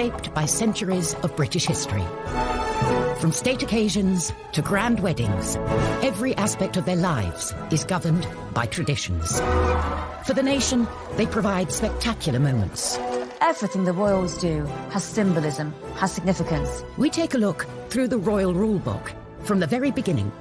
shaped by centuries of British history. From state occasions to grand weddings, every aspect of their lives is governed by traditions. For the nation, they provide spectacular moments. Everything the royals do has symbolism, has significance. We take a look through the royal rulebook from the very beginning.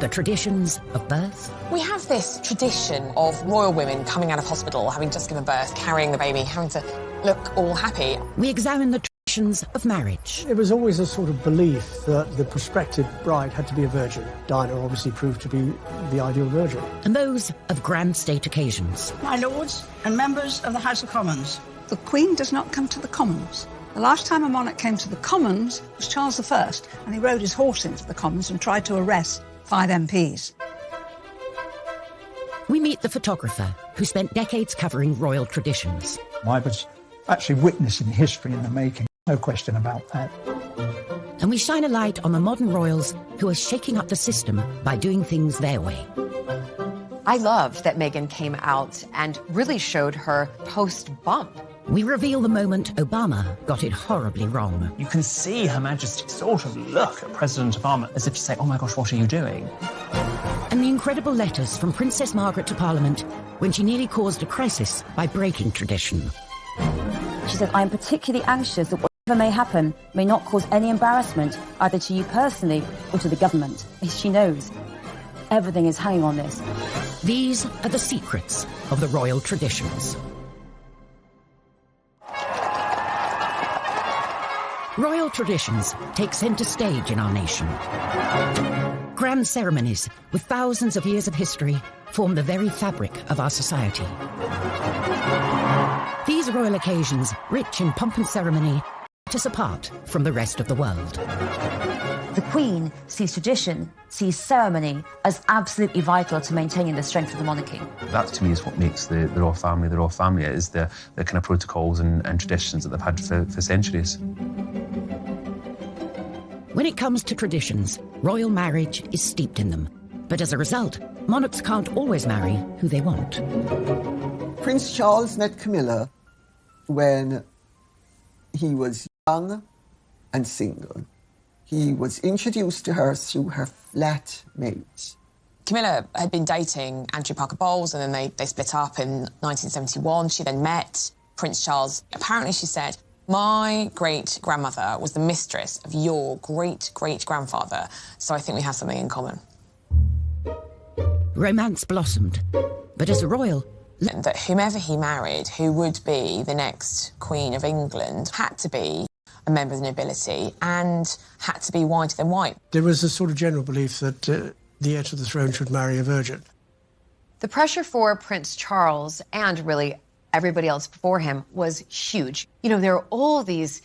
The traditions of birth. We have this tradition of royal women coming out of hospital, having just given birth, carrying the baby, having to look all happy. We examine the traditions of marriage. There was always a sort of belief that the prospective bride had to be a virgin. Diana obviously proved to be the ideal virgin. And those of grand state occasions. My lords and members of the House of Commons. The Queen does not come to the Commons. The last time a monarch came to the Commons was Charles I, and he rode his horse into the Commons and tried to arrest 5 MPs. We meet the photographer who spent decades covering royal traditions. I was actually witnessing history in the making, no question about that. And we shine a light on the modern royals who are shaking up the system by doing things their way. I loved that Meghan came out and really showed her post-bump. We reveal the moment Obama got it horribly wrong. You can see Her Majesty sort of look at President Obama as if to say, oh my gosh, what are you doing? And the incredible letters from Princess Margaret to Parliament when she nearly caused a crisis by breaking tradition. She said, I am particularly anxious that whatever may happen may not cause any embarrassment either to you personally or to the government. She knows everything is hanging on this. These are the secrets of the royal traditions. Royal traditions take centre stage in our nation. Grand ceremonies with thousands of years of history form the very fabric of our society. These royal occasions, rich in pomp and ceremony, set us apart from the rest of the world. The Queen sees tradition, sees ceremony as absolutely vital to maintaining the strength of the monarchy. That, to me, is what makes the royal family the royal family. It is the kind of protocols and traditions that they've had for centuries. When it comes to traditions, royal marriage is steeped in them. But as a result, monarchs can't always marry who they want. Prince Charles met Camilla when he was young and single. He was introduced to her through her flatmate. Camilla had been dating Andrew Parker Bowles, and then they split up in 1971. She then met Prince Charles. Apparently, she said, my great-grandmother was the mistress of your great-great-grandfather, so I think we have something in common. Romance blossomed, but as a royal... That whomever he married, who would be the next Queen of England, had to be a member of the nobility and had to be whiter than white. There was a sort of general belief that the heir to the throne should marry a virgin. The pressure for Prince Charles, and really everybody else before him, was huge. You know, there are all these,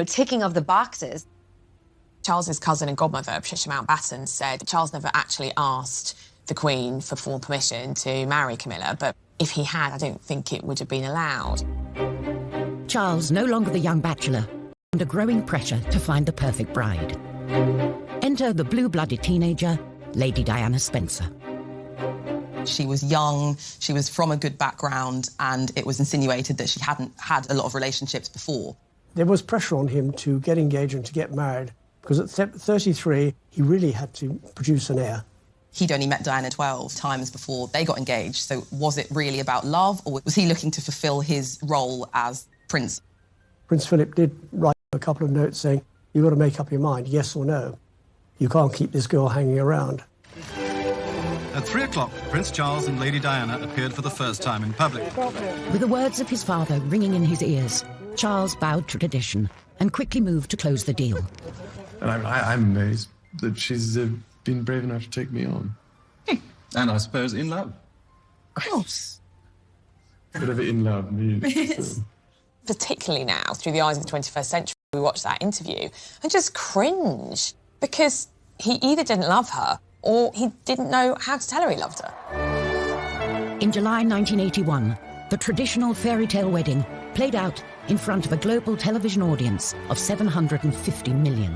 ticking of the boxes. Charles's cousin and godmother, Patricia Mountbatten, said Charles never actually asked the Queen for formal permission to marry Camilla, but if he had, I don't think it would have been allowed. Charles, no longer the young bachelor, under growing pressure to find the perfect bride. Enter the blue-blooded teenager, Lady Diana Spencer. She was young, she was from a good background, and it was insinuated that she hadn't had a lot of relationships before. There was pressure on him to get engaged and to get married, because at 33, he really had to produce an heir. He'd only met Diana 12 times before they got engaged, so was it really about love, or was he looking to fulfil his role as prince? Prince Philip did write a couple of notes saying, you've got to make up your mind, yes or no. You can't keep this girl hanging around. At 3 o'clock, Prince Charles and Lady Diana appeared for the first time in public. With the words of his father ringing in his ears, Charles bowed to tradition and quickly moved to close the deal. And I'm amazed that she's been brave enough to take me on. And I suppose in love. Of course. Whatever in love means. Particularly now, through the eyes of the 21st century, we watch that interview and just cringe, because he either didn't love her or he didn't know how to tell her he loved her. In July 1981, the traditional fairy tale wedding played out in front of a global television audience of 750 million.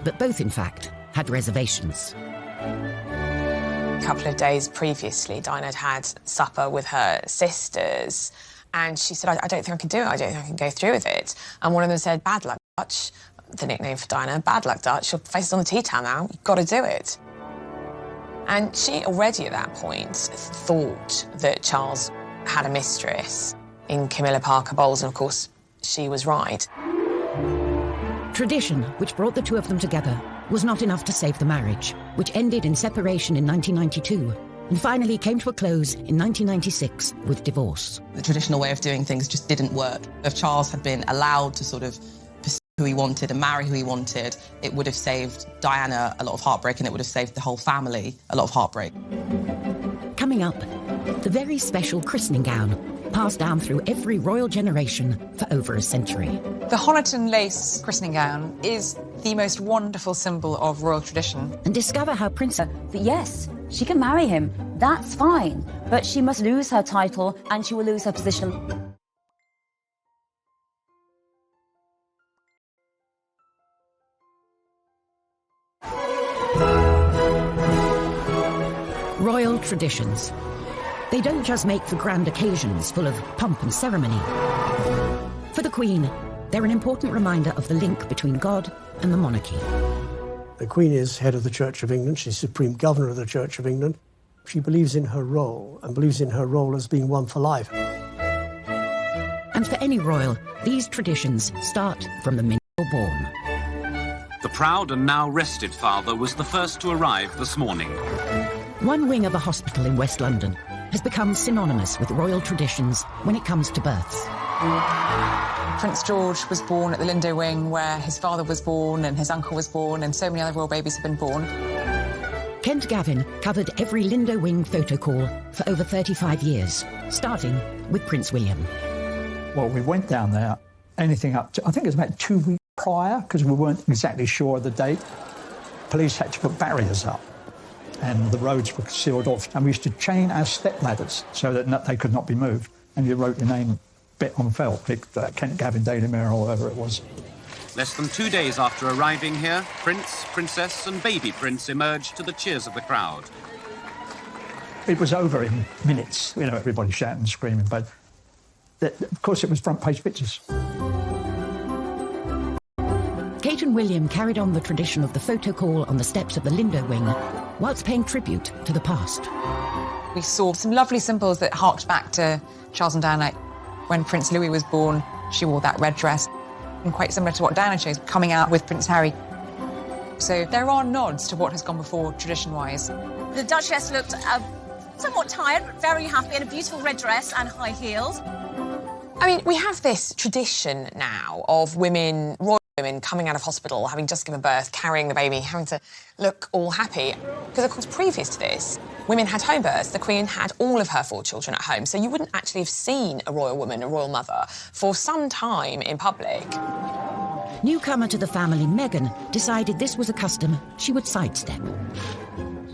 But both, in fact, had reservations. A couple of days previously, Diana had had supper with her sisters, And she said, I don't think I can do it. I don't think I can go through with it. And one of them said, bad luck, Dutch. The nickname for Diana, bad luck, Dutch. Your face is on the tea towel now. You've got to do it. And she already at that point thought that Charles had a mistress in Camilla Parker Bowles, and of course, she was right. Tradition, which brought the two of them together, was not enough to save the marriage, which ended in separation in 1992 and finally came to a close in 1996 with divorce. The traditional way of doing things just didn't work. If Charles had been allowed to sort of pursue who he wanted and marry who he wanted, it would have saved Diana a lot of heartbreak, and it would have saved the whole family a lot of heartbreak. Coming up, the very special christening gown, passed down through every royal generation for over a century. The Honiton lace christening gown is the most wonderful symbol of royal tradition. And discover how Princess... Yes, she can marry him. That's fine. But she must lose her title and she will lose her position. Royal traditions. They don't just make for grand occasions full of pomp and ceremony. For the Queen, they're an important reminder of the link between God and the monarchy. The Queen is head of the Church of England. She's Supreme Governor of the Church of England. She believes in her role, and believes in her role as being one for life. And for any royal, these traditions start from the minute you're born. The proud and now rested father was the first to arrive this morning. One wing of a hospital in West London has become synonymous with royal traditions when it comes to births. Prince George was born at the Lindo Wing, where his father was born and his uncle was born, and so many other royal babies have been born. Kent Gavin covered every Lindo Wing photo call for over 35 years, starting with Prince William. Well, we went down there, anything up to, I think it was about 2 weeks prior, because we weren't exactly sure of the date. Police had to put barriers up, and the roads were sealed off. And we used to chain our step ladders so that they could not be moved. And you wrote your name bit on felt, Kent Gavin, Daily Mirror, or whatever it was. Less than 2 days after arriving here, Prince, Princess and baby Prince emerged to the cheers of the crowd. It was over in minutes, you know, everybody shouting and screaming, but of course it was front page pictures. Kate and William carried on the tradition of the photo call on the steps of the Lindo Wing, whilst paying tribute to the past. We saw some lovely symbols that harked back to Charles and Diana. When Prince Louis was born, she wore that red dress, and quite similar to what Diana chose, coming out with Prince Harry. So there are nods to what has gone before, tradition-wise. The Duchess looked somewhat tired, but very happy in a beautiful red dress and high heels. I mean, we have this tradition now of women, royal women, coming out of hospital, having just given birth, carrying the baby, having to look all happy. Because, of course, previous to this, women had home births. The Queen had all of her 4 children at home, so you wouldn't actually have seen a royal woman, a royal mother, for some time in public. Newcomer to the family, Meghan, decided this was a custom she would sidestep.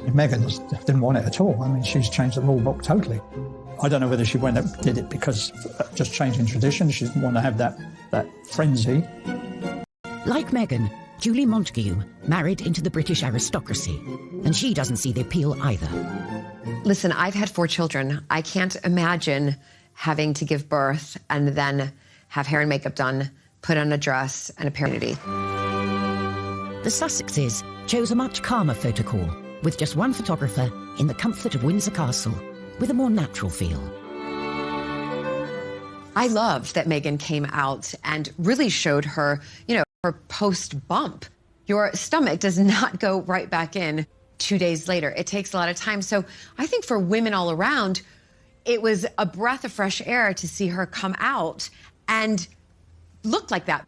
Meghan didn't want it at all. I mean, she's changed the rule book totally. I don't know whether she went and did it because just changing tradition. She didn't want to have that frenzy. Like Meghan, Julie Montagu married into the British aristocracy, and she doesn't see the appeal either. Listen, I've had 4 children. I can't imagine having to give birth and then have hair and makeup done, put on a dress and a paternity. The Sussexes chose a much calmer photo call, with just one photographer in the comfort of Windsor Castle, with a more natural feel. I loved that Meghan came out and really showed her, you know, her post-bump. Your stomach does not go right back in 2 days later. It takes a lot of time. So I think for women all around, it was a breath of fresh air to see her come out and look like that.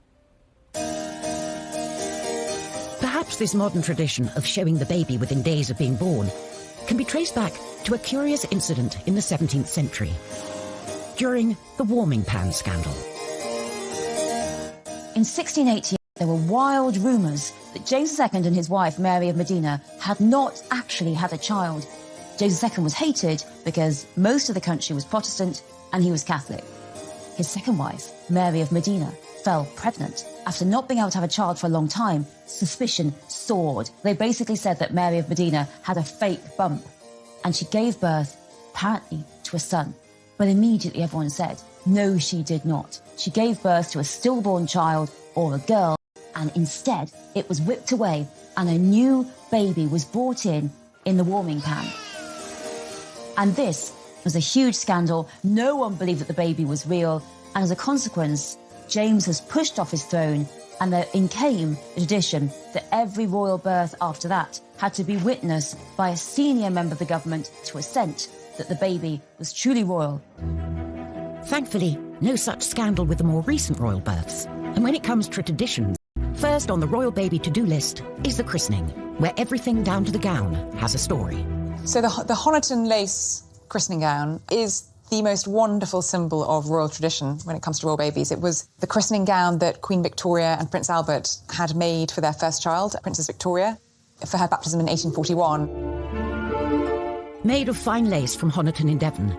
Perhaps this modern tradition of showing the baby within days of being born can be traced back to a curious incident in the 17th century, during the warming pan scandal. In 1680, there were wild rumours that James II and his wife, Mary of Modena, had not actually had a child. James II was hated because most of the country was Protestant and he was Catholic. His second wife, Mary of Modena, fell pregnant. After not being able to have a child for a long time, suspicion soared. They basically said that Mary of Modena had a fake bump, and she gave birth, apparently, to a son. But immediately everyone said, No, she did not. She gave birth to a stillborn child, or a girl, and instead it was whipped away and a new baby was brought in the warming pan. And this was a huge scandal. No one believed that the baby was real, and as a consequence, James was pushed off his throne, and in came the tradition that every royal birth after that had to be witnessed by a senior member of the government to assent that the baby was truly royal. Thankfully, no such scandal with the more recent royal births. And when it comes to traditions, first on the royal baby to-do list is the christening, where everything down to the gown has a story. So the Honiton lace christening gown is the most wonderful symbol of royal tradition when it comes to royal babies. It was the christening gown that Queen Victoria and Prince Albert had made for their first child, Princess Victoria, for her baptism in 1841. Made of fine lace from Honiton in Devon,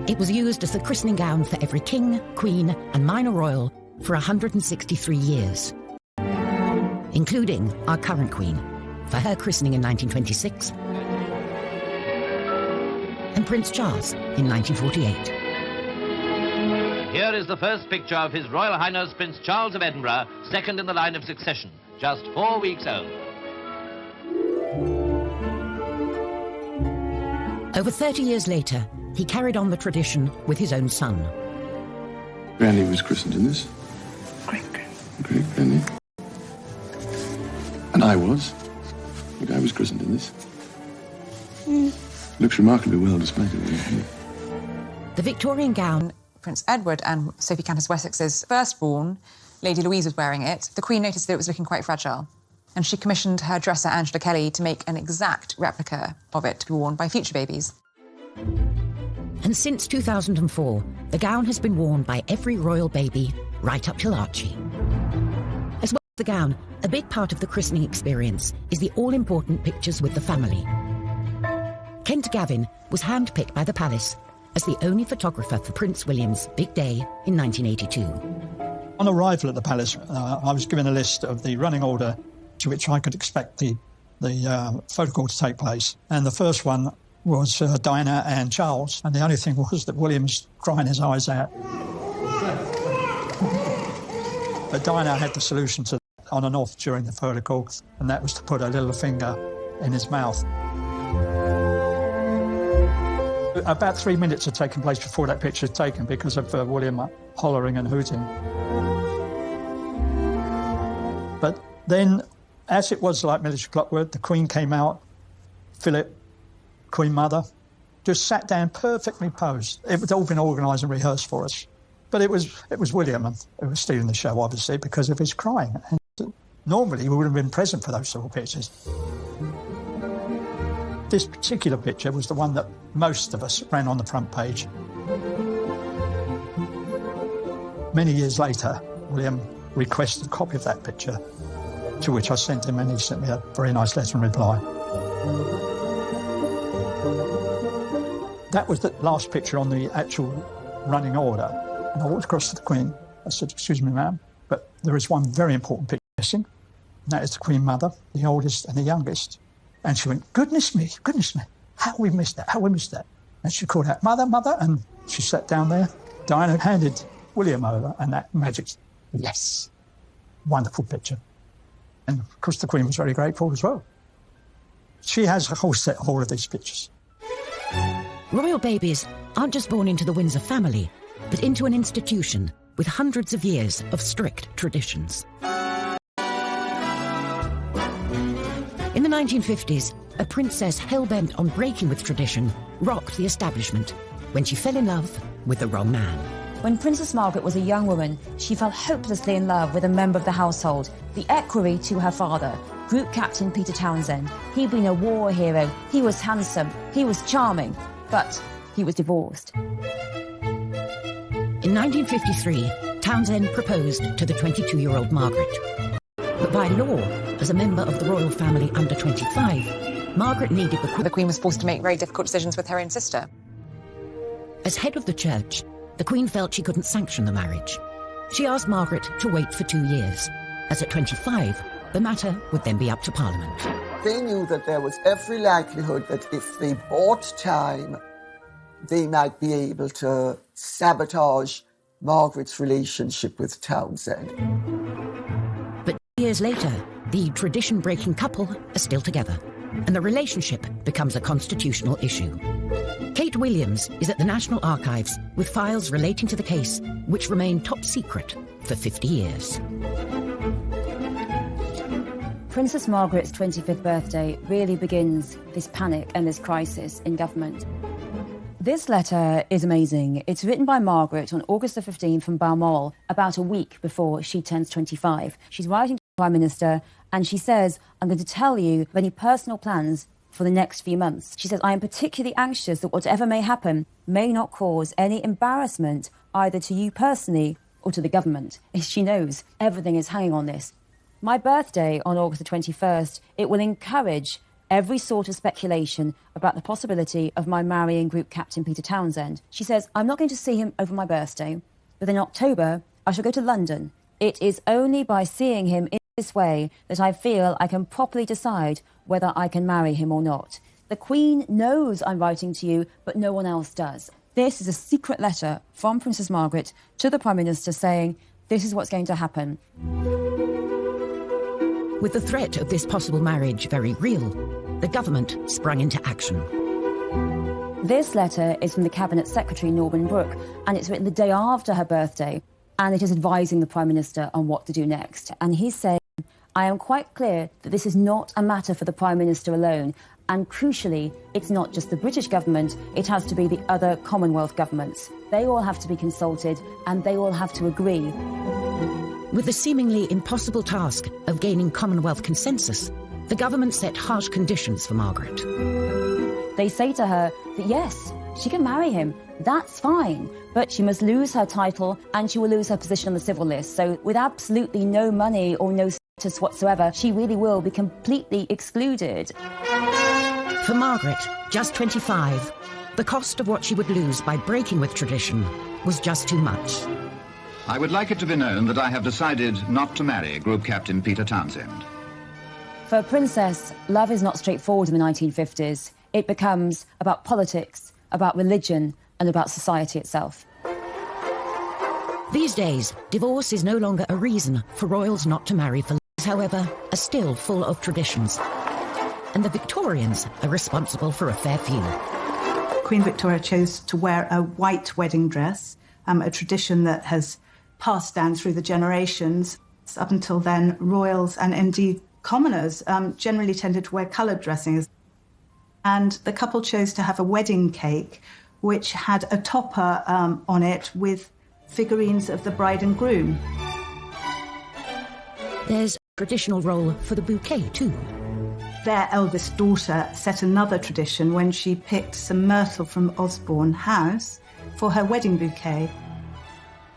it was used as the christening gown for every king, queen and minor royal for 163 years, including our current queen, for her christening in 1926, and Prince Charles in 1948. Here is the first picture of His Royal Highness Prince Charles of Edinburgh, second in the line of succession, just 4 weeks old. Over 30 years later, he carried on the tradition with his own son. Granny was christened in this. Great Granny. And I was. The guy was christened in this. Looks remarkably well displayed. The Victorian gown. Prince Edward and Sophie Countess Wessex's firstborn, Lady Louise, was wearing it. The Queen noticed that it was looking quite fragile, and she commissioned her dresser, Angela Kelly, to make an exact replica of it to be worn by future babies. And since 2004, the gown has been worn by every royal baby, right up till Archie. As well as the gown, a big part of the christening experience is the all-important pictures with the family. Kent Gavin was handpicked by the palace as the only photographer for Prince William's big day in 1982. On arrival at the palace, I was given a list of the running order to which I could expect the photo call to take place. And the first one was Diana and Charles, and the only thing was that William was crying his eyes out. But Diana had the solution to that on and off during the photo call, and that was to put her little finger in his mouth. About 3 minutes had taken place before that picture was taken because of William hollering and hooting. But then, as it was like military clockwork, the Queen came out, Philip, Queen Mother, just sat down perfectly posed. It had all been organised and rehearsed for us. But it was William who was stealing the show, obviously, because of his crying. And normally we would have been present for those sort of pictures. This particular picture was the one that most of us ran on the front page. Many years later, William requested a copy of that picture, to which I sent him, and he sent me a very nice letter in reply. That was the last picture on the actual running order. And I walked across to the Queen. I said, "Excuse me, ma'am, but there is one very important picture missing, and that is the Queen Mother, the oldest and the youngest." And she went, goodness me, how we missed that, And she called out, "Mother, Mother," and she sat down there. Diana handed William over, and that magic, yes, wonderful picture. And of course the Queen was very grateful as well. She has a whole set of all of these pictures. Royal babies aren't just born into the Windsor family, but into an institution with hundreds of years of strict traditions. In the 1950s, a princess hell-bent on breaking with tradition rocked the establishment when she fell in love with the wrong man. When Princess Margaret was a young woman, she fell hopelessly in love with a member of the household, the equerry to her father, Group Captain Peter Townsend. He'd been a war hero, he was handsome, he was charming, but he was divorced. In 1953, Townsend proposed to the 22-year-old Margaret. But by law, as a member of the royal family under 25, Margaret needed the Queen was forced to make very difficult decisions with her own sister. As head of the church, the Queen felt she couldn't sanction the marriage. She asked Margaret to wait for 2 years, as at 25, the matter would then be up to Parliament. They knew that there was every likelihood that if they bought time, they might be able to sabotage Margaret's relationship with Townsend. But years later, the tradition-breaking couple are still together, and the relationship becomes a constitutional issue. Kate Williams is at the National Archives with files relating to the case, which remain top secret for 50 years. Princess Margaret's 25th birthday really begins this panic and this crisis in government. This letter is amazing. It's written by Margaret on August the 15th from Balmoral, about a week before she turns 25. She's writing to the Prime Minister and she says, I'm going to tell you of any personal plans for the next few months. She says, I am particularly anxious that whatever may happen may not cause any embarrassment either to you personally or to the government. She knows everything is hanging on this. My birthday on August the 21st, it will encourage every sort of speculation about the possibility of my marrying Group Captain Peter Townsend. She says, I'm not going to see him over my birthday, but in October, I shall go to London. It is only by seeing him in this way that I feel I can properly decide whether I can marry him or not. The Queen knows I'm writing to you, but no one else does. This is a secret letter from Princess Margaret to the Prime Minister saying, this is what's going to happen. With the threat of this possible marriage very real, the government sprung into action. This letter is from the Cabinet Secretary, Norman Brooke, and it's written the day after her birthday, and it is advising the Prime Minister on what to do next. And he's saying, I am quite clear that this is not a matter for the Prime Minister alone, and crucially, it's not just the British government, it has to be the other Commonwealth governments. They all have to be consulted, and they all have to agree. With the seemingly impossible task of gaining Commonwealth consensus, the government set harsh conditions for Margaret. They say to her that yes, she can marry him, that's fine, but she must lose her title and she will lose her position on the civil list. So with absolutely no money or no status whatsoever, she really will be completely excluded. For Margaret, just 25, the cost of what she would lose by breaking with tradition was just too much. I would like it to be known that I have decided not to marry Group Captain Peter Townsend. For a princess, love is not straightforward in the 1950s. It becomes about politics, about religion, and about society itself. These days, divorce is no longer a reason for royals not to marry. For however, are still full of traditions. And the Victorians are responsible for a fair few. Queen Victoria chose to wear a white wedding dress, a tradition that has passed down through the generations. Up until then, royals and indeed commoners generally tended to wear coloured dressings. And the couple chose to have a wedding cake which had a topper on it with figurines of the bride and groom. There's a traditional role for the bouquet too. Their eldest daughter set another tradition when she picked some myrtle from Osborne House for her wedding bouquet.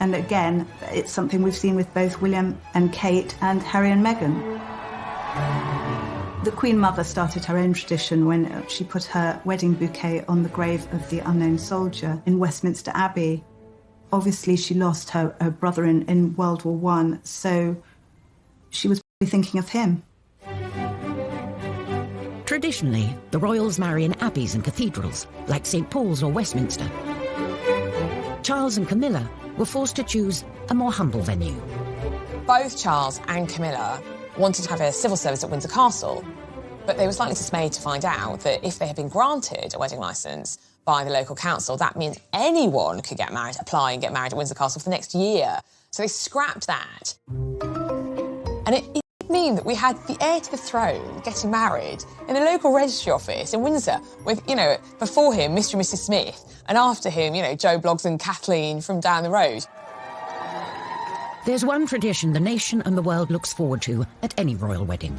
And again, it's something we've seen with both William and Kate and Harry and Meghan. The Queen Mother started her own tradition when she put her wedding bouquet on the grave of the unknown soldier in Westminster Abbey. Obviously, she lost her brother in World War I, so she was probably thinking of him. Traditionally, the royals marry in abbeys and cathedrals, like St. Paul's or Westminster. Charles and Camilla were forced to choose a more humble venue. Both Charles and Camilla wanted to have a civil service at Windsor Castle, but they were slightly dismayed to find out that if they had been granted a wedding licence by the local council, that means anyone could apply and get married at Windsor Castle for the next year. So they scrapped that. And it would mean that we had the heir to the throne getting married in a local registry office in Windsor with, before him, Mr. and Mrs. Smith, and after him, Joe Bloggs and Kathleen from down the road. There's one tradition the nation and the world looks forward to at any royal wedding.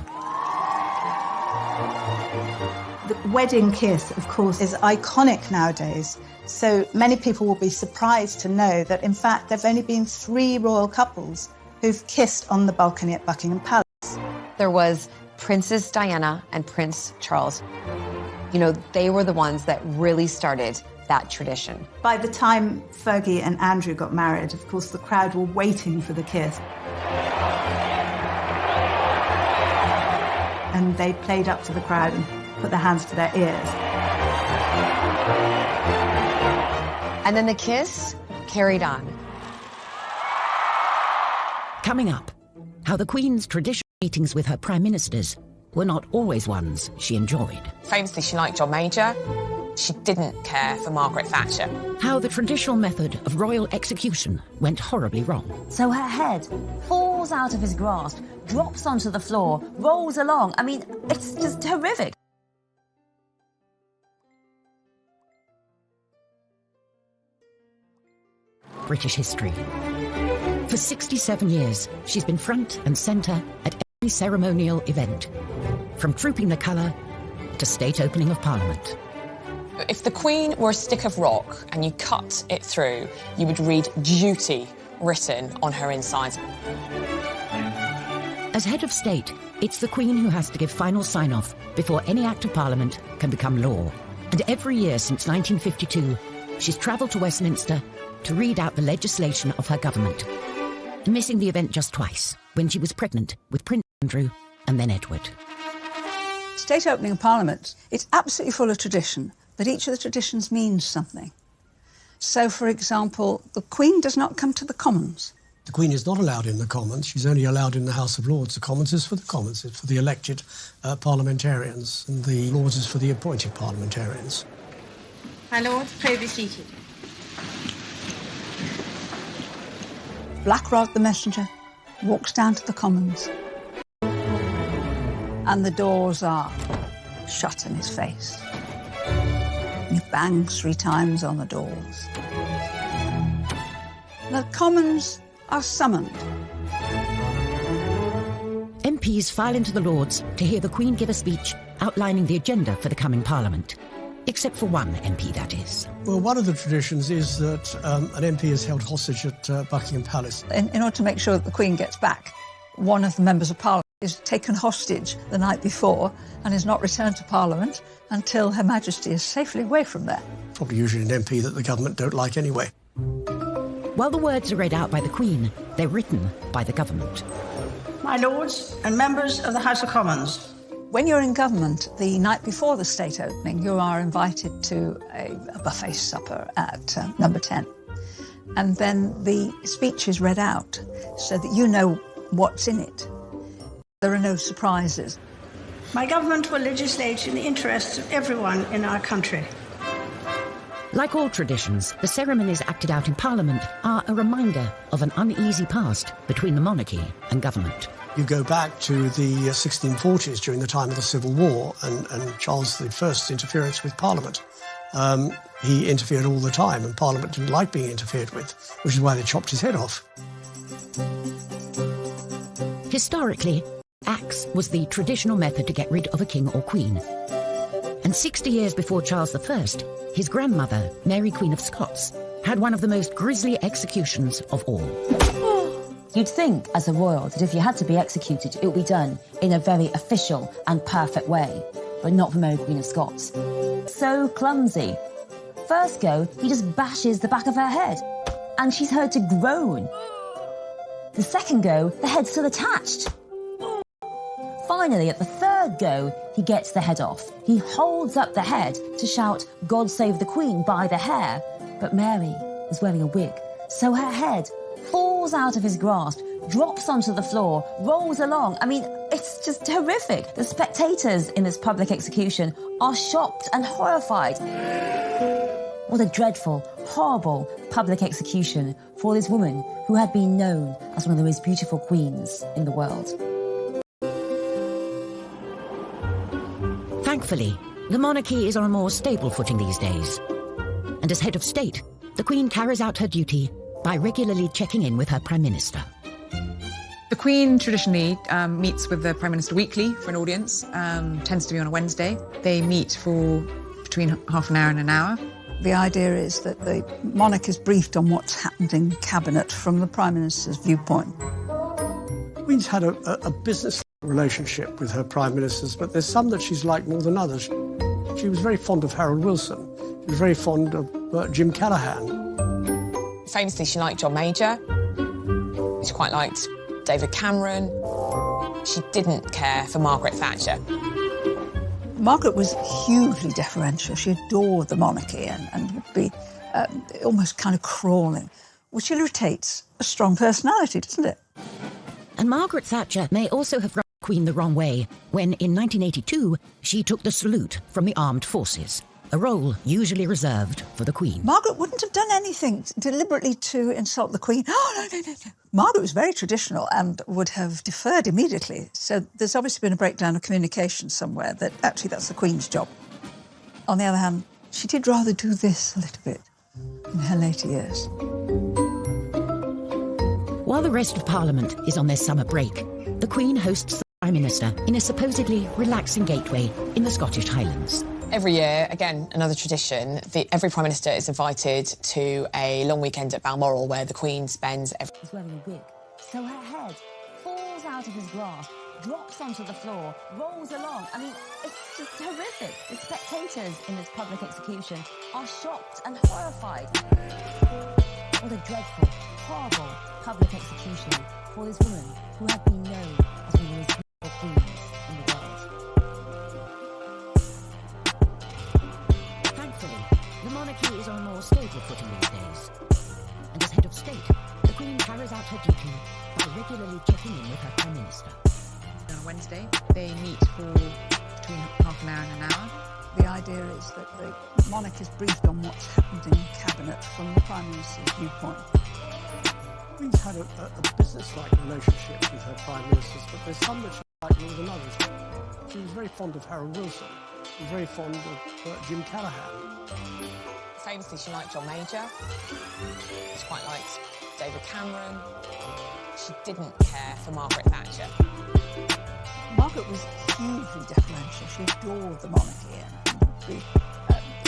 The wedding kiss, of course, is iconic nowadays. So many people will be surprised to know that, in fact, there have only been 3 royal couples who've kissed on the balcony at Buckingham Palace. There was Princess Diana and Prince Charles. They were the ones that really started that tradition. By the time Fergie and Andrew got married, of course, the crowd were waiting for the kiss. And they played up to the crowd and put their hands to their ears. And then the kiss carried on. Coming up, how the Queen's traditional meetings with her prime ministers were not always ones she enjoyed. Famously, she liked John Major. She didn't care for Margaret Thatcher. How the traditional method of royal execution went horribly wrong. So her head falls out of his grasp, drops onto the floor, rolls along. I mean, it's just horrific. British history. For 67 years, she's been front and centre at every ceremonial event, from trooping the colour to state opening of Parliament. If the Queen were a stick of rock and you cut it through, you would read duty written on her insides. As head of state, it's the Queen who has to give final sign-off before any act of Parliament can become law. And every year since 1952, she's travelled to Westminster to read out the legislation of her government, missing the event just twice, when she was pregnant with Prince Andrew and then Edward. State opening of Parliament, it's absolutely full of tradition, but each of the traditions means something. So, for example, the Queen does not come to the Commons. The Queen is not allowed in the Commons. She's only allowed in the House of Lords. The Commons is for the Commons. It's for the elected parliamentarians, and the Lords is for the appointed parliamentarians. My Lord, pray be seated. Blackrod the messenger walks down to the Commons, and the doors are shut in his face. He bangs 3 times on the doors. The Commons are summoned. MPs file into the Lords to hear the Queen give a speech outlining the agenda for the coming Parliament. Except for one MP, that is. Well, one of the traditions is that an MP is held hostage at Buckingham Palace. In order to make sure that the Queen gets back, one of the members of Parliament is taken hostage the night before and is not returned to Parliament until Her Majesty is safely away from there. Probably usually an MP that the government don't like anyway. While the words are read out by the Queen, they're written by the government. My Lords and members of the House of Commons. When you're in government, the night before the state opening, you are invited to a buffet supper at number 10. And then the speech is read out so that you know what's in it. There are no surprises. My government will legislate in the interests of everyone in our country. Like all traditions, the ceremonies acted out in Parliament are a reminder of an uneasy past between the monarchy and government. You go back to the 1640s during the time of the Civil War and Charles I's interference with Parliament. He interfered all the time, and Parliament didn't like being interfered with, which is why they chopped his head off. Historically, axe was the traditional method to get rid of a king or queen. And 60 years before Charles I, his grandmother, Mary Queen of Scots, had one of the most grisly executions of all. You'd think, as a royal, that if you had to be executed, it would be done in a very official and perfect way, but not for Mary Queen of Scots. So clumsy. First go, he just bashes the back of her head, and she's heard to groan. The second go, the head's still attached. Finally, at the third go, he gets the head off. He holds up the head to shout, "God save the Queen" by the hair, but Mary is wearing a wig, so her head falls out of his grasp, drops onto the floor, rolls along. I mean, it's just horrific. The spectators in this public execution are shocked and horrified. What a dreadful, horrible public execution for this woman who had been known as one of the most beautiful queens in the world. Thankfully, the monarchy is on a more stable footing these days. And as head of state, the Queen carries out her duty by regularly checking in with her Prime Minister. The Queen traditionally meets with the Prime Minister weekly for an audience, tends to be on a Wednesday. They meet for between half an hour and an hour. The idea is that the monarch is briefed on what's happened in Cabinet from the Prime Minister's viewpoint. The Queen's had a business relationship with her Prime Ministers, but there's some that she's liked more than others. She was very fond of Harold Wilson. She was very fond of Jim Callaghan. Famously, she liked John Major. She quite liked David Cameron. She didn't care for Margaret Thatcher. Margaret was hugely deferential. She adored the monarchy and would be almost kind of crawling, which irritates a strong personality, doesn't it? And Margaret Thatcher may also have rubbed the Queen the wrong way when, in 1982, she took the salute from the armed forces, a role usually reserved for the Queen. Margaret wouldn't have done anything deliberately to insult the Queen. Oh, no. Margaret was very traditional and would have deferred immediately. So there's obviously been a breakdown of communication somewhere that actually that's the Queen's job. On the other hand, she did rather do this a little bit in her later years. While the rest of Parliament is on their summer break, the Queen hosts the Prime Minister in a supposedly relaxing gateway in the Scottish Highlands. Every year, again, another tradition, every Prime Minister is invited to a long weekend at Balmoral where the Queen spends He's wearing a wig, so her head falls out of his grasp, drops onto the floor, rolls along. I mean, it's just horrific. The spectators in this public execution are shocked and horrified. What a dreadful, horrible public execution for this woman who had been known as one of the most beautiful queens in the world. Thankfully, the monarchy is on a more stable footing these days. And as head of state, the Queen carries out her duty by regularly checking in with her Prime Minister. On Wednesday, they meet for between half an hour and an hour. The idea is that the monarch is briefed on what's happened in the cabinet from the Prime Minister's viewpoint. The Queen's had a business-like relationship with her Prime Ministers, but there's some that she liked more than others. She was very fond of Harold Wilson. She was very fond of Jim Callaghan. Famously, she liked John Major. She quite liked David Cameron. She didn't care for Margaret Thatcher. Margaret was hugely deferential. She adored the monarchy and would be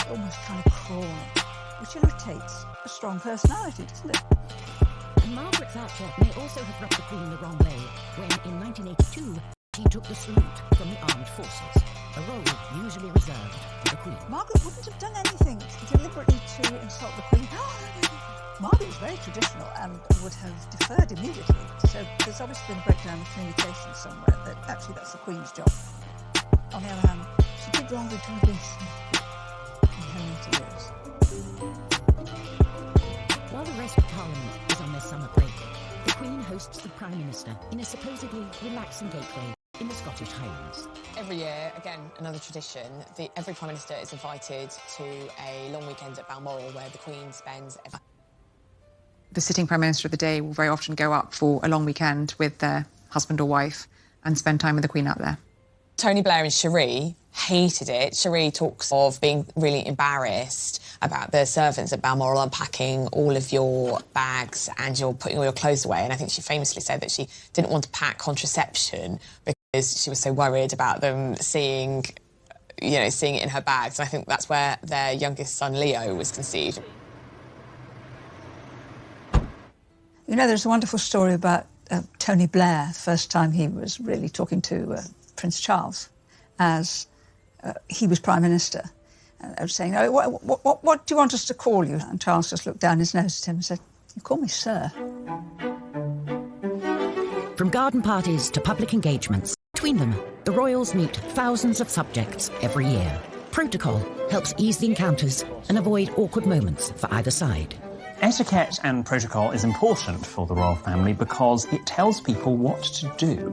almost kind of crawling, which irritates a strong personality, doesn't it? And Margaret Thatcher may also have rubbed the Queen the wrong way when, in 1982, she took the salute from the armed forces, a role usually reserved for the Queen. Margaret wouldn't have done anything deliberately to insult the Queen. Margaret was very traditional and would have deferred immediately. So there's obviously been a breakdown of communication somewhere that actually that's the Queen's job. On the other hand, she did rather do this in her later years. While the rest of Parliament is on their summer break, the Queen hosts the Prime Minister in a supposedly relaxing gateway in the Scottish Highlands. Every year, again, another tradition, every Prime Minister is invited to a long weekend at Balmoral where the Queen spends... The sitting Prime Minister of the day will very often go up for a long weekend with their husband or wife and spend time with the Queen out there. Tony Blair and Cherie hated it. Cherie talks of being really embarrassed about the servants at Balmoral unpacking all of your bags and you're putting all your clothes away. And I think she famously said that she didn't want to pack contraception because she was so worried about them seeing it in her bags. And I think that's where their youngest son, Leo, was conceived. You know, there's a wonderful story about Tony Blair, the first time he was really talking to Prince Charles as he was Prime Minister. And I was saying, oh, what do you want us to call you? And Charles just looked down his nose at him and said, you call me Sir. From garden parties to public engagements, between them, the royals meet thousands of subjects every year. Protocol helps ease the encounters and avoid awkward moments for either side. Etiquette and protocol is important for the royal family because it tells people what to do.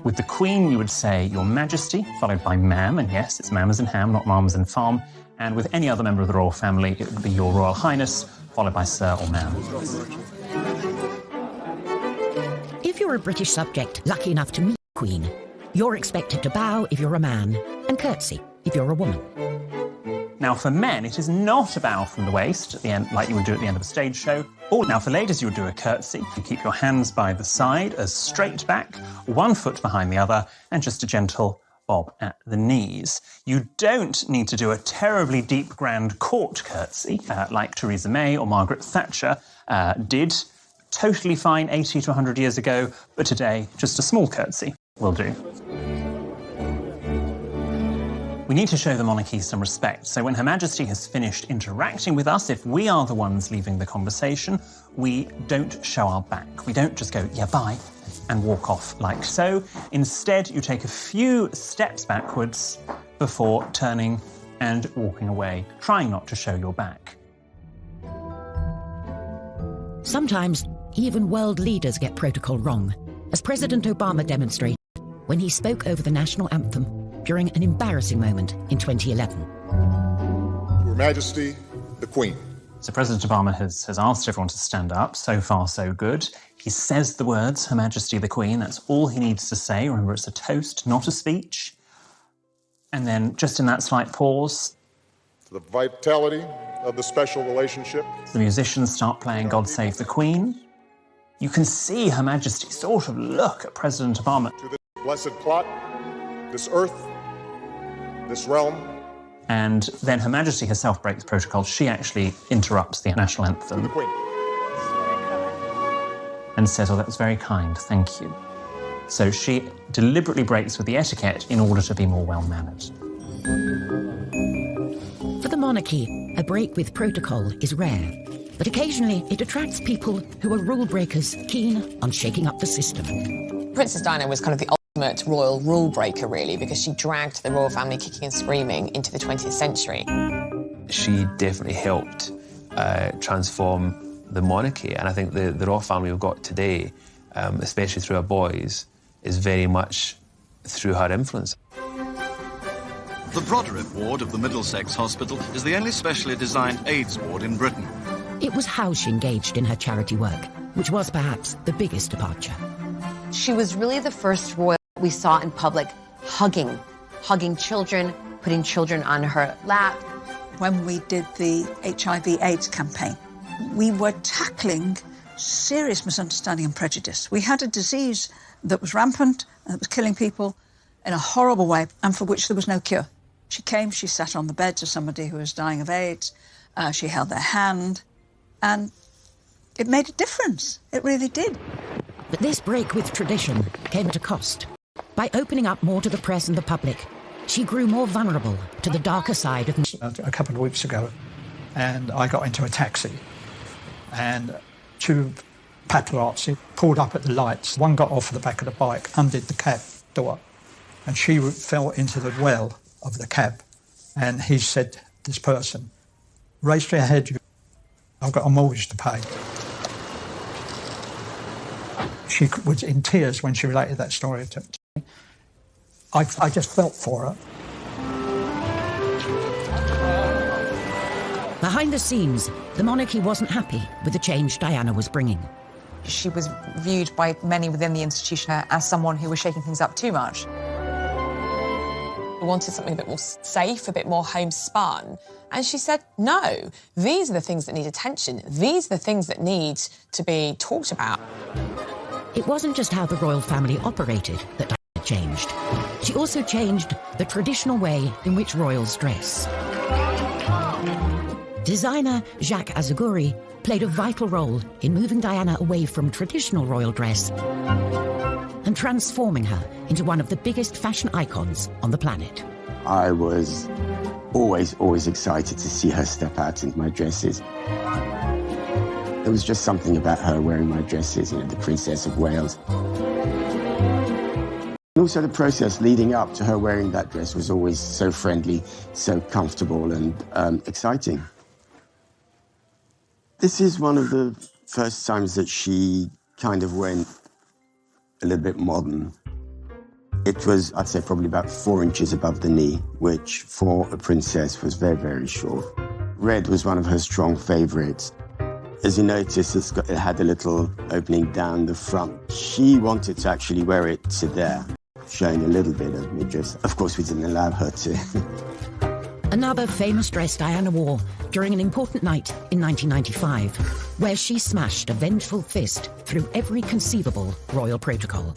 With the Queen, you would say, Your Majesty, followed by Ma'am, and yes, it's Ma'am as in ham, not Ma'am as in farm. And with any other member of the royal family, it would be Your Royal Highness, followed by Sir or Ma'am. If you're a British subject lucky enough to meet the Queen, you're expected to bow if you're a man and curtsy if you're a woman. Now, for men, it is not a bow from the waist at the end, like you would do at the end of a stage show. Now, for ladies, you would do a curtsy. You keep your hands by the side, as straight back, one foot behind the other, and just a gentle bob at the knees. You don't need to do a terribly deep, grand court curtsy, like Theresa May or Margaret Thatcher did. Totally fine 80 to 100 years ago, but today, just a small curtsy will do. We need to show the monarchy some respect. So when Her Majesty has finished interacting with us, if we are the ones leaving the conversation, we don't show our back. We don't just go, yeah, bye, and walk off like so. Instead, you take a few steps backwards before turning and walking away, trying not to show your back. Sometimes, even world leaders get protocol wrong. as President Obama demonstrated when he spoke over the national anthem during an embarrassing moment in 2011. To Her Majesty, the Queen. So President Obama has asked everyone to stand up. So far, so good. He says the words, Her Majesty the Queen. That's all he needs to say. Remember, it's a toast, not a speech. And then, just in that slight pause, To the vitality of the special relationship. the musicians start playing God Save the Queen. You can see Her Majesty sort of look at President Obama. To this blessed plot, this earth, this realm. And then Her Majesty herself breaks protocol. She actually interrupts the national anthem. The Queen. And says, oh, that was very kind, thank you. So she deliberately breaks with the etiquette in order to be more well-mannered. For the monarchy, a break with protocol is rare, but occasionally it attracts people who are rule breakers keen on shaking up the system. Princess Diana was kind of the ultimate royal rule breaker, really, because she dragged the royal family kicking and screaming into the 20th century. She definitely helped transform the monarchy, and I think the royal family we've got today, especially through our boys, is very much through her influence. The Broderick ward of the Middlesex Hospital is the only specially designed AIDS ward in Britain. It was how she engaged in her charity work, which was perhaps the biggest departure. She was really the first royal we saw in public hugging children, putting children on her lap. When we did the HIV/AIDS campaign, we were tackling serious misunderstanding and prejudice. We had a disease that was rampant and that was killing people in a horrible way and for which there was no cure. She came, she sat on the bed to somebody who was dying of AIDS, she held their hand, and it made a difference. It really did. But this break with tradition came at a cost. By opening up more to the press and the public, she grew more vulnerable to the darker side of... A couple of weeks ago, and I got into a taxi, and two paparazzi pulled up at the lights. One got off the back of the bike, undid the cab door, and she fell into the well of the cab. And he said, this person, raise your head, I've got a mortgage to pay. She was in tears when she related that story to me. I just felt for her. Behind the scenes, the monarchy wasn't happy with the change Diana was bringing. She was viewed by many within the institution as someone who was shaking things up too much. We wanted something a bit more safe, a bit more homespun. And she said, no, these are the things that need attention. These are the things that need to be talked about. It wasn't just how the royal family operated that Diana changed. She also changed the traditional way in which royals dress. Designer Jacques Azaguri played a vital role in moving Diana away from traditional royal dress and transforming her into one of the biggest fashion icons on the planet. I was always excited to see her step out into my dresses. There was just something about her wearing my dresses, you know, the Princess of Wales. And also the process leading up to her wearing that dress was always so friendly, so comfortable and exciting. This is one of the first times that she kind of went a little bit modern. It was, I'd say, probably about 4 inches above the knee, which for a princess was very, very short. Red was one of her strong favorites. As you notice, it had a little opening down the front. She wanted to actually wear it to there, showing a little bit of midriff. Of course, we didn't allow her to. Another famous dress Diana wore during an important night in 1995, where she smashed a vengeful fist through every conceivable royal protocol.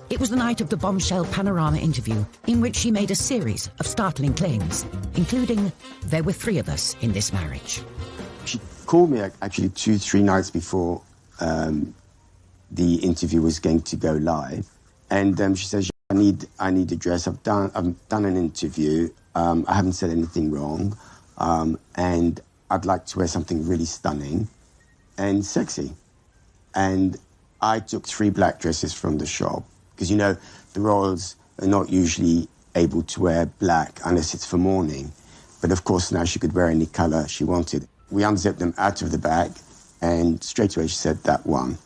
It was the night of the bombshell Panorama interview, in which she made a series of startling claims, including, there were 3 of us in this marriage. She called me actually 2-3 nights before the interview was going to go live, and she says, I need a dress. I've done an interview. I haven't said anything wrong, and I'd like to wear something really stunning and sexy. And I took 3 black dresses from the shop, because, you know, the royals are not usually able to wear black unless it's for mourning. But of course now she could wear any colour she wanted. We unzipped them out of the bag, and straight away she said, that one.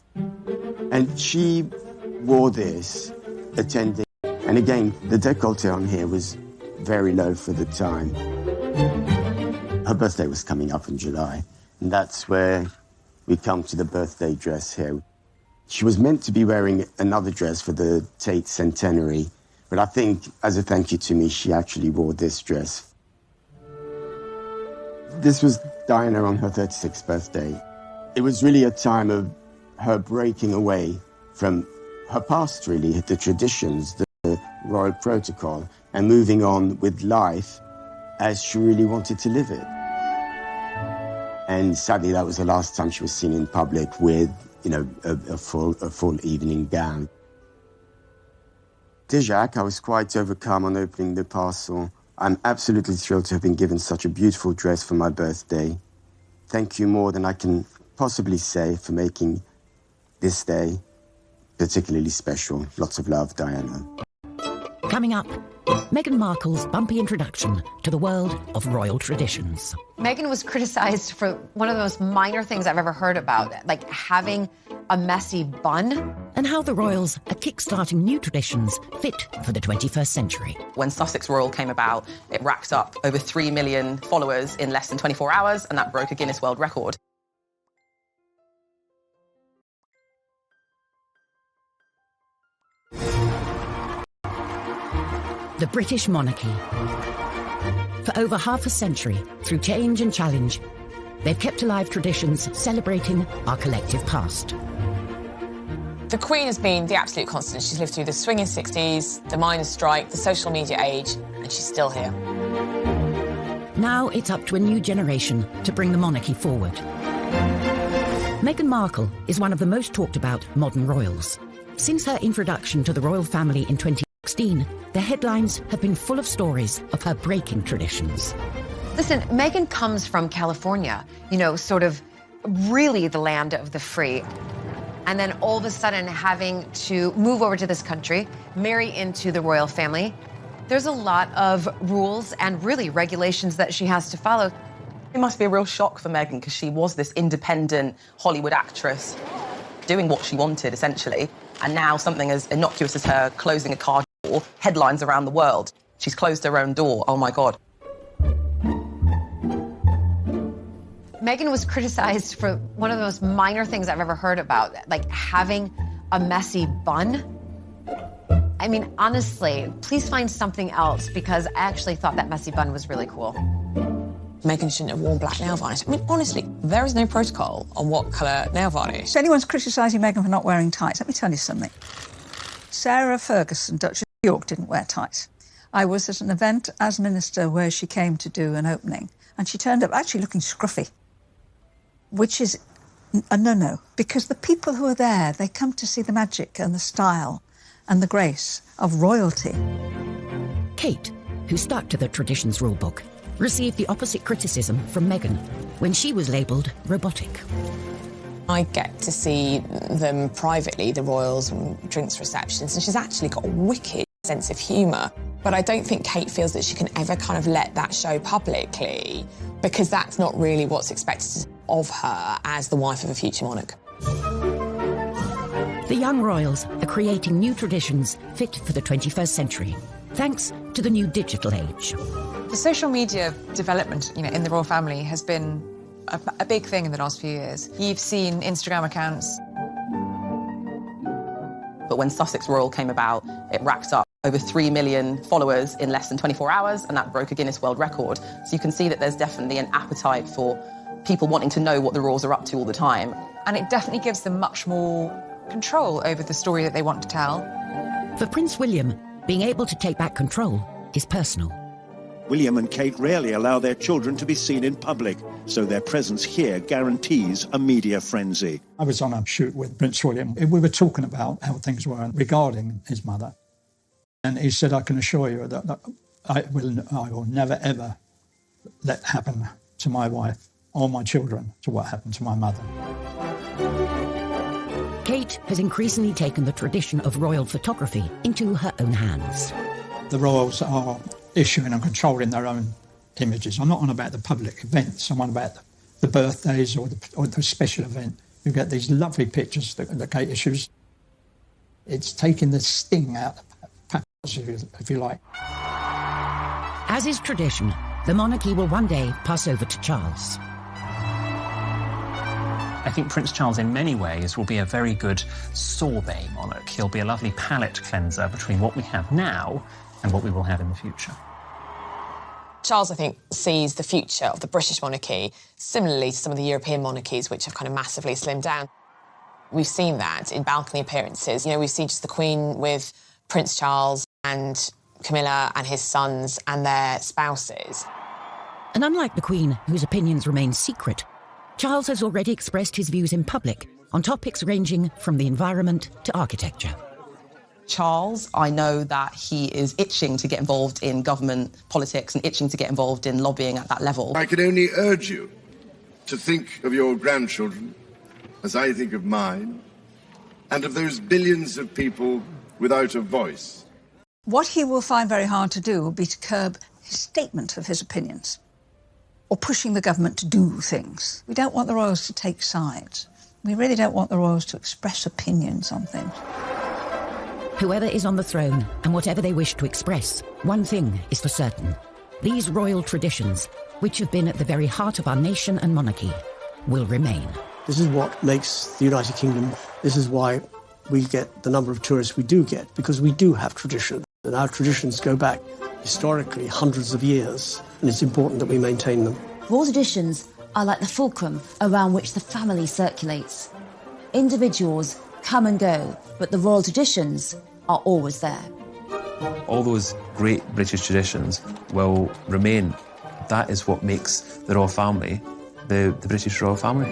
And she wore this, attending. And again, the décolleté on here was very low for the time. Her birthday was coming up in July, and that's where we come to the birthday dress here. She was meant to be wearing another dress for the Tate centenary, but I think, as a thank you to me, she actually wore this dress. This was Diana on her 36th birthday. It was really a time of her breaking away from her past, really, the traditions, the royal protocol, and moving on with life as she really wanted to live it. And sadly, that was the last time she was seen in public with, you know, a full evening gown. Dear Jacques, I was quite overcome on opening the parcel. I'm absolutely thrilled to have been given such a beautiful dress for my birthday. Thank you more than I can possibly say for making this day particularly special. Lots of love, Diana. Coming up, Meghan Markle's bumpy introduction to the world of royal traditions. Meghan was criticized for one of the most minor things I've ever heard about, like having a messy bun. And how the royals are kickstarting new traditions fit for the 21st century. When Sussex Royal came about, it racked up over 3 million followers in less than 24 hours, and that broke a Guinness World Record. The British monarchy. For over half a century, through change and challenge, they've kept alive traditions celebrating our collective past. The Queen has been the absolute constant. She's lived through the swinging 60s, the miners' strike, the social media age, and she's still here. Now it's up to a new generation to bring the monarchy forward. Meghan Markle is one of the most talked about modern royals. Since her introduction to the royal family in 2016, the headlines have been full of stories of her breaking traditions. Listen, Meghan comes from California, you know, sort of really the land of the free. And then all of a sudden having to move over to this country, marry into the royal family. There's a lot of rules and really regulations that she has to follow. It must be a real shock for Meghan because she was this independent Hollywood actress doing what she wanted, essentially. And now something as innocuous as her closing a car door headlines around the world. She's closed her own door. Oh, my God. Meghan was criticized for one of the most minor things I've ever heard about, like having a messy bun. I mean, honestly, please find something else, because I actually thought that messy bun was really cool. Meghan shouldn't have worn black nail varnish. I mean, honestly, there is no protocol on what colour nail varnish. If anyone's criticising Meghan for not wearing tights, let me tell you something. Sarah Ferguson, Duchess of York, didn't wear tights. I was at an event as minister where she came to do an opening, and she turned up actually looking scruffy, which is a no-no, because the people who are there, they come to see the magic and the style and the grace of royalty. Kate, who stuck to the traditions rulebook, received the opposite criticism from Meghan when she was labelled robotic. I get to see them privately, the royals, and drinks receptions, and she's actually got a wicked sense of humour. But I don't think Kate feels that she can ever kind of let that show publicly, because that's not really what's expected of her as the wife of a future monarch. The young royals are creating new traditions fit for the 21st century, thanks to the new digital age. The social media development, you know, in the royal family has been a big thing in the last few years. You've seen Instagram accounts. But when Sussex Royal came about, it racked up over 3 million followers in less than 24 hours, and that broke a Guinness World Record. So you can see that there's definitely an appetite for people wanting to know what the royals are up to all the time. And it definitely gives them much more control over the story that they want to tell. For Prince William, being able to take back control is personal. William and Kate rarely allow their children to be seen in public, so their presence here guarantees a media frenzy. I was on a shoot with Prince William. We were talking about how things were regarding his mother. And he said, I can assure you that I will never, ever let happen to my wife or my children to what happened to my mother. Kate has increasingly taken the tradition of royal photography into her own hands. The royals are issuing and controlling their own images. I'm not on about the public events. I'm on about the birthdays or the special event. You get these lovely pictures that Kate issues. It's taking the sting out of the pathos, if you like. As is tradition, the monarchy will one day pass over to Charles. I think Prince Charles, in many ways, will be a very good sorbet monarch. He'll be a lovely palate cleanser between what we have now and what we will have in the future. Charles, I think, sees the future of the British monarchy similarly to some of the European monarchies, which have kind of massively slimmed down. We've seen that in balcony appearances. You know, we've seen just the Queen with Prince Charles and Camilla and his sons and their spouses. And unlike the Queen, whose opinions remain secret, Charles has already expressed his views in public on topics ranging from the environment to architecture. Charles, I know that he is itching to get involved in government politics and itching to get involved in lobbying at that level. I can only urge you to think of your grandchildren as I think of mine, and of those billions of people without a voice. What he will find very hard to do will be to curb his statement of his opinions, or pushing the government to do things. We don't want the royals to take sides. We really don't want the royals to express opinions on things. Whoever is on the throne, and whatever they wish to express, one thing is for certain. These royal traditions, which have been at the very heart of our nation and monarchy, will remain. This is what makes the United Kingdom, this is why we get the number of tourists we do get, because we do have tradition. And our traditions go back historically hundreds of years, and it's important that we maintain them. Royal traditions are like the fulcrum around which the family circulates. Individuals come and go, but the royal traditions are always there. All those great British traditions will remain. That is what makes the royal family the British royal family.